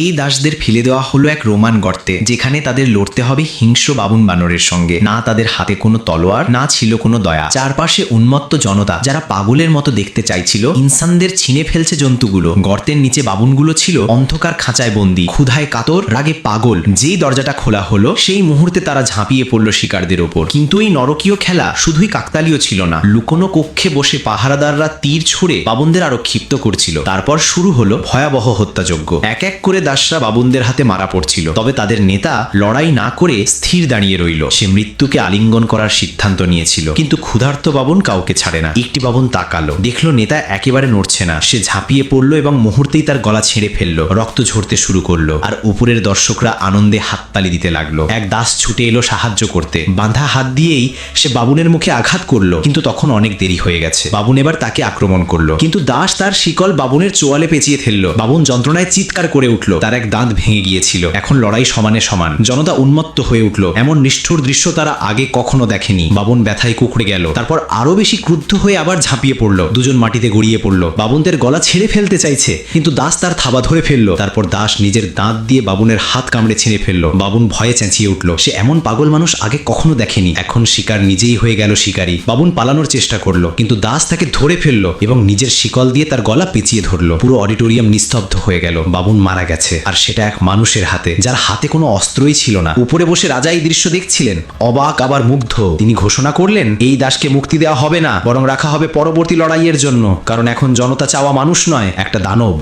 এই দাসদের ফেলে দেওয়া হলো এক রোমান গর্তে, যেখানে তাদের লড়তে হবে হিংস্র বাবুন বানরের সঙ্গে। না তাদের হাতে কোনো তলোয়ার, না ছিল কোনো দয়া। চারপাশে উন্মত্ত জনতা, যারা পাগলের মতো দেখতে চাইছিল ইনসানদের ছিনে ফেলছে জন্তুগুলো। গর্তের নিচে বাবুনগুলো ছিল অন্ধকার খাঁচায় বন্দি, ক্ষুধায় কাতর, রাগে পাগল। যেই দরজাটা খোলা হলো সেই মুহূর্তে তারা ঝাঁপিয়ে পড়ল শিকারদের ওপর। কিন্তু এই নরকীয় খেলা শুধুই কাকতালীয় ছিল না। লুকোনো কক্ষে বসে পাহারাদাররা তীর ছুঁড়ে বাবুনদের আরো ক্ষিপ্ত করছিল। তারপর শুরু হলো ভয়াবহ হত্যাযজ্ঞ। এক এক করে দাসরা বাবুনদের হাতে মারা পড়ছিল। তবে তাদের নেতা লড়াই না করে স্থির দাঁড়িয়ে রইল। সে মৃত্যুকে আলিঙ্গন করার সিদ্ধান্ত নিয়েছিল, কিন্তু ক্ষুধার্ত বাবুন কাউকে ছাড়ে না। একটি বাবুন তাকালো, দেখলো নেতা একেবারে নড়ছে না। সে ঝাঁপিয়ে পড়লো এবং মুহূর্তেই তার গলা ছেড়ে ফেললো। রক্ত ঝরতে শুরু করলো, আর উপরের দর্শকরা আনন্দে হাততালি দিতে লাগলো। এক দাস ছুটে এলো সাহায্য করতে। বাঁধা হাত দিয়েই সে বাবুনের মুখে আঘাত করলো, কিন্তু তখন অনেক দেরি হয়ে গেছে। বাবুন এবার তাকে আক্রমণ করলো, কিন্তু দাস তার শিকল বাবুনের চোয়ালে পেঁচিয়ে ফেললো। বাবুন যন্ত্রণায় চিৎকার করে উঠল। তার এক দাঁত ভেঙে গিয়েছিল। এখন লড়াই সমানে সমান। জনতা উন্মত্ত হয়ে উঠল। এমন নিষ্ঠুর দৃশ্য তারা আগে কখনো দেখেনি। বাবুন ব্যথায় কুঁকড়ে গেল। তারপর আরো বেশি ক্রুদ্ধ হয়ে আবার ঝাঁপিয়ে পড়লো। দুজন মাটিতে গড়িয়ে পড়লো। বাবুন তার গলা ছেড়ে ফেলতে চাইছে, কিন্তু দাস তার থাবা ধরে ফেললো। তারপর দাস নিজের দাঁত দিয়ে বাবুনের হাত কামড়ে ছিঁড়ে ফেললো। বাবুন ভয়ে চেঁচিয়ে উঠল। সে এমন পাগল মানুষ আগে কখনো দেখেনি। এখন শিকার নিজেই হয়ে গেল শিকারী। বাবুন পালানোর চেষ্টা করলো, কিন্তু দাস তাকে ধরে ফেললো এবং নিজের শিকল দিয়ে তার গলা পেঁচিয়ে ধরলো। পুরো অডিটোরিয়াম নিস্তব্ধ হয়ে গেল। বাবুন মারা গেছে, আর সেটা এক মানুষের হাতে, যার হাতে কোনো অস্ত্রই ছিল না। উপরে বসে রাজা এই দৃশ্য দেখছিলেন, অবাক আবার মুগ্ধ। তিনি ঘোষণা করলেন, এই দাসকে মুক্তি দেওয়া হবে না, বরং রাখা হবে পরবর্তী লড়াইয়ের জন্য। কারণ এখন জনতা চাওয়া মানুষ নয়, একটা দানব।